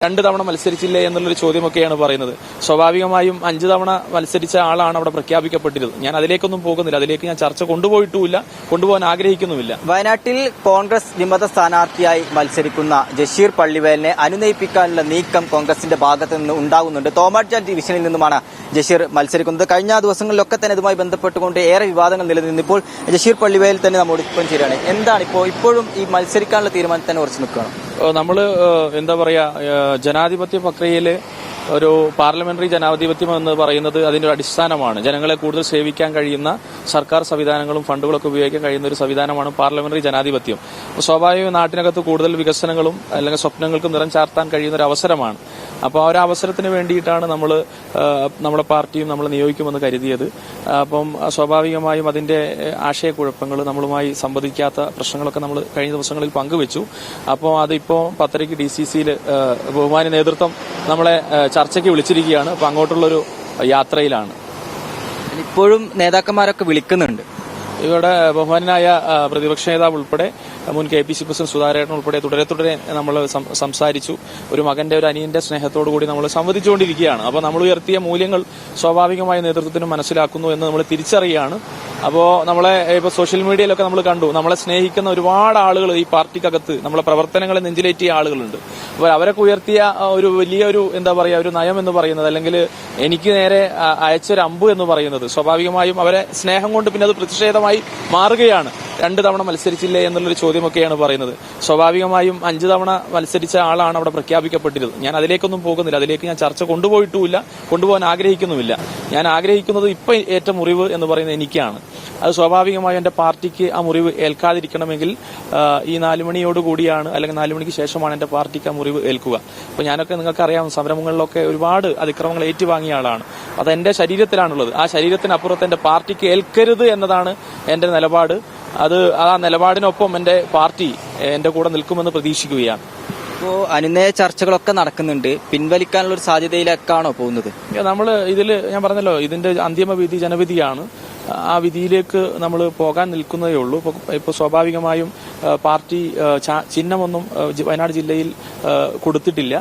2 തവണ മത്സരിച്ചില്ലേ എന്നുള്ളൊരു ചോദ്യമൊക്കെയാണ് പറയുന്നത്. സ്വാഭാവികമായും 5 തവണ മത്സരിച്ച ആളാണ് അവിടെ പ്രഖ്യാപിക്കപ്പെട്ടിരുന്നത്. ഞാൻ അതിലേക്കൊന്നും പോകുന്നില്ല, അതിലേക്ക് ഞാൻ ചർച്ച കൊണ്ടുപോയിട്ടുമില്ല, കൊണ്ടുപോകാൻ ആഗ്രഹിക്കുന്നുമില്ല. വയനാട്ടിൽ കോൺഗ്രസ് വിമത സ്ഥാനാർത്ഥിയായി മത്സരിക്കുന്ന ജഷീർ പള്ളിവേലിനെ അനുനയിപ്പിക്കാനുള്ള നീക്കം കോൺഗ്രസിന്റെ ഭാഗത്ത് നിന്ന് ഉണ്ടാകുന്നുണ്ട്. തോമാട്ജ ഡിവിഷനിൽ നിന്നുമാണ് ജഷീർ മത്സരിക്കുന്നത്. കഴിഞ്ഞ ദിവസങ്ങളിലൊക്കെ തന്നെ ഇതുമായി ബന്ധപ്പെട്ടുകൊണ്ട് ഏറെ വിവാദങ്ങൾ നിലനിന്നു. ഇപ്പോൾ ജഷീർ പള്ളിവേൽ തന്നെ നമ്മോട് ഇപ്പം ചേരുകയാണ്. എന്താണ് ഇപ്പോഴും ഈ മത്സരിക്കാനുള്ള തീരുമാനം തന്നെ ഉറച്ചു നിൽക്കുകയാണ്? നമ്മള് എന്താ പറയാ, ജനാധിപത്യ പ്രക്രിയയില് ഒരു പാർലമെന്ററി ജനാധിപത്യം എന്ന് പറയുന്നത് അതിന്റെ ഒരു അടിസ്ഥാനമാണ്. ജനങ്ങളെ കൂടുതൽ സേവിക്കാൻ കഴിയുന്ന സർക്കാർ സംവിധാനങ്ങളും ഫണ്ടുകളൊക്കെ ഉപയോഗിക്കാൻ കഴിയുന്ന ഒരു സംവിധാനമാണ് പാർലമെന്ററി ജനാധിപത്യം. സ്വാഭാവിക നാട്ടിനകത്ത് കൂടുതൽ വികസനങ്ങളും അല്ലെങ്കിൽ സ്വപ്നങ്ങൾക്കും നിറം ചാർത്താൻ കഴിയുന്ന ഒരു അവസരമാണ്. അപ്പോൾ ആ ഒരു അവസരത്തിന് വേണ്ടിയിട്ടാണ് നമ്മുടെ പാർട്ടിയും നമ്മൾ നിയോഗിക്കുമെന്ന് കരുതിയത്. അപ്പം സ്വാഭാവികമായും അതിന്റെ ആശയക്കുഴപ്പങ്ങൾ, നമ്മളുമായി സംവദിക്കാത്ത പ്രശ്നങ്ങളൊക്കെ നമ്മൾ കഴിഞ്ഞ ദിവസങ്ങളിൽ പങ്കുവെച്ചു. അപ്പോൾ അതിപ്പോ 10:30 DCCയിൽ ബഹുമാന്യ നേതൃത്വം നമ്മളെ ചർച്ചയ്ക്ക് വിളിച്ചിരിക്കുകയാണ്. അപ്പൊ അങ്ങോട്ടുള്ളൊരു യാത്രയിലാണ്. ഇപ്പോഴും നേതാക്കന്മാരൊക്കെ വിളിക്കുന്നുണ്ട്. ഇവിടെ ബഹുമാനായ പ്രതിപക്ഷ നേതാവ് ഉൾപ്പെടെ മുൻ KPC പ്രസിഡന്റ് സുധാകരൻ ഉൾപ്പെടെ തുടരെ നമ്മൾ സംസാരിച്ചു. ഒരു മകന്റെ ഒരു അനിയന്റെ സ്നേഹത്തോടു കൂടി നമ്മൾ സംവദിച്ചുകൊണ്ടിരിക്കുകയാണ്. അപ്പോൾ നമ്മൾ ഉയർത്തിയ മൂല്യങ്ങൾ സ്വാഭാവികമായ നേതൃത്വത്തിന് മനസ്സിലാക്കുന്നു എന്ന് നമ്മൾ തിരിച്ചറിയുകയാണ്. അപ്പോൾ നമ്മളെ ഇപ്പൊ സോഷ്യൽ മീഡിയയിലൊക്കെ നമ്മൾ കണ്ടു, നമ്മളെ സ്നേഹിക്കുന്ന ഒരുപാട് ആളുകൾ ഈ പാർട്ടിക്കകത്ത് നമ്മളെ പ്രവർത്തനങ്ങളെ നെഞ്ചിലേറ്റിയ ആളുകളുണ്ട്. അപ്പോൾ അവരൊക്കെ ഉയർത്തിയ ഒരു വലിയൊരു എന്താ പറയാ ഒരു നയം എന്ന് പറയുന്നത്, അല്ലെങ്കിൽ എനിക്ക് നേരെ അയച്ചൊരു അമ്പ് എന്ന് പറയുന്നത് സ്വാഭാവികമായും അവരെ സ്നേഹം കൊണ്ട് പിന്നെ അത് പ്രതിഷേധമായി മാറുകയാണ്. 2 തവണ മത്സരിച്ചില്ലേ എന്നുള്ളൊരു ചോദ്യമൊക്കെയാണ് പറയുന്നത്. സ്വാഭാവികമായും 5 തവണ മത്സരിച്ച ആളാണ് അവിടെ പ്രഖ്യാപിക്കപ്പെട്ടിരുന്നത്. ഞാൻ അതിലേക്കൊന്നും പോകുന്നില്ല, അതിലേക്ക് ഞാൻ ചർച്ച കൊണ്ടുപോയിട്ടുമില്ല, കൊണ്ടുപോകാൻ ആഗ്രഹിക്കുന്നുമില്ല. ഞാൻ ആഗ്രഹിക്കുന്നത് ഇപ്പൊ ഏറ്റ മുറിവ് എന്ന് പറയുന്നത് എനിക്കാണ്. അത് സ്വാഭാവികമായും എന്റെ പാർട്ടിക്ക് ആ മുറിവ് ഏൽക്കാതിരിക്കണമെങ്കിൽ ഈ 4 മണിയോടുകൂടിയാണ്, അല്ലെങ്കിൽ 4 മണിക്ക് ശേഷമാണ് എന്റെ പാർട്ടിക്ക് ആ മുറിവ് ഏൽക്കുക. അപ്പൊ ഞാനൊക്കെ നിങ്ങൾക്കറിയാം, സംരംഭങ്ങളിലൊക്കെ ഒരുപാട് അതിക്രമങ്ങൾ ഏറ്റുവാങ്ങിയ ആളാണ്. അത് എന്റെ ശരീരത്തിലാണുള്ളത്. ആ ശരീരത്തിനപ്പുറത്ത് എന്റെ പാർട്ടിക്ക് ഏൽക്കരുത് എന്നതാണ് എന്റെ നിലപാട്. ആ നിലപാടിനൊപ്പം എന്റെ പാർട്ടി എന്റെ കൂടെ നിൽക്കുമെന്ന് പ്രതീക്ഷിക്കുകയാണ്. ഇപ്പോ അനുനയ ചർച്ചകളൊക്കെ നടക്കുന്നുണ്ട്. പിൻവലിക്കാനുള്ള ഒരു സാധ്യതയിലേക്കാണോ പോകുന്നത്? ഇതില് ഞാൻ പറഞ്ഞല്ലോ, ഇതിന്റെ അന്തിമ വിധി ജനവിധിയാണ്. ആ വിധിയിലേക്ക് നമ്മൾ പോകാൻ നിൽക്കുന്നതേ ഉള്ളൂ. ഇപ്പൊ സ്വാഭാവികമായും പാർട്ടി ചിഹ്നമൊന്നും വയനാട് ജില്ലയിൽ കൊടുത്തിട്ടില്ല.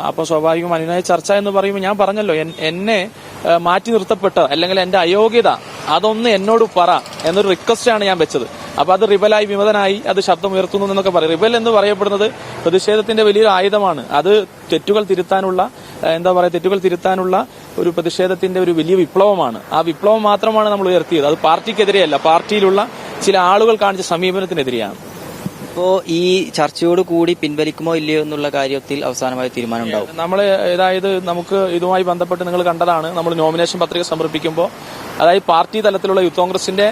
അപ്പൊ സ്വാഭാവികം അനുനയ ചർച്ച എന്ന് പറയുമ്പോൾ ഞാൻ പറഞ്ഞല്ലോ, എന്നെ മാറ്റി നിർത്തപ്പെട്ട അല്ലെങ്കിൽ എന്റെ അയോഗ്യത അതൊന്ന് എന്നോട് പറ എന്നൊരു റിക്വസ്റ്റാണ് ഞാൻ വെച്ചത്. അപ്പൊ അത് റിബലായി വിമതനായി അത് ശബ്ദം ഉയർത്തുന്നു എന്നൊക്കെ പറയും. റിബൽ എന്ന് പറയപ്പെടുന്നത് പ്രതിഷേധത്തിന്റെ വലിയൊരു ആയുധമാണ്. അത് തെറ്റുകൾ തിരുത്താനുള്ള ഒരു പ്രതിഷേധത്തിന്റെ ഒരു വലിയ വിപ്ലവമാണ്. ആ വിപ്ലവം മാത്രമാണ് നമ്മൾ ഉയർത്തിയത്. അത് പാർട്ടിക്കെതിരെയല്ല, പാർട്ടിയിലുള്ള ചില ആളുകൾ കാണിച്ച സമീപനത്തിനെതിരെയാണ്. ഇപ്പോ ഈ ചർച്ചയോട് കൂടി പിൻവലിക്കുമോ ഇല്ലയോ എന്നുള്ള കാര്യത്തിൽ അവസാനമായ തീരുമാനം ഉണ്ടാവും. അതായത് നമുക്ക് ഇതുമായി ബന്ധപ്പെട്ട് നിങ്ങൾ കണ്ടതാണ്, നമ്മൾ നോമിനേഷൻ പത്രിക സമർപ്പിക്കുമ്പോൾ അതായത് പാർട്ടി തലത്തിലുള്ള യൂത്ത് കോൺഗ്രസിന്റെ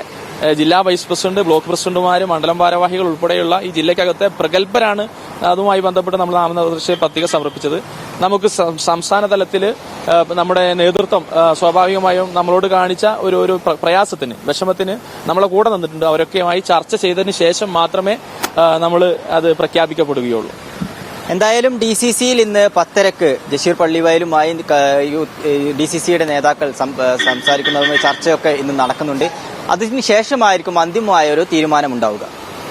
ജില്ലാ വൈസ് പ്രസിഡന്റ്, ബ്ലോക്ക് പ്രസിഡന്റുമാര്, മണ്ഡലം ഭാരവാഹികൾ ഉൾപ്പെടെയുള്ള ഈ ജില്ലയ്ക്കകത്തെ പ്രഗത്ഭരാണ് അതുമായി ബന്ധപ്പെട്ട് നമ്മൾ നാമനിർദ്ദേശ പത്രിക സമർപ്പിച്ചത്. നമുക്ക് സംസ്ഥാന തലത്തിൽ നമ്മുടെ നേതൃത്വം സ്വാഭാവികമായും നമ്മളോട് കാണിച്ച ഒരു പ്രയാസത്തിന്, വിഷമത്തിന് നമ്മളെ കൂടെ നിന്നിട്ടുണ്ട്. അവരൊക്കെയുമായി ചർച്ച ചെയ്തതിന് ശേഷം മാത്രമേ നമ്മൾ അത് പ്രഖ്യാപിക്കപ്പെടുകയുള്ളൂ. എന്തായാലും DCCയിൽ ഇന്ന് 10:30 ജഷീർ പള്ളിവയലുമായി DCCയുടെ നേതാക്കൾ സംസാരിക്കുന്നതുമായി ചർച്ചയൊക്കെ ഇന്ന് നടക്കുന്നുണ്ട്. അതിനുശേഷമായിരിക്കും അന്തിമമായ ഒരു തീരുമാനമുണ്ടാവുക.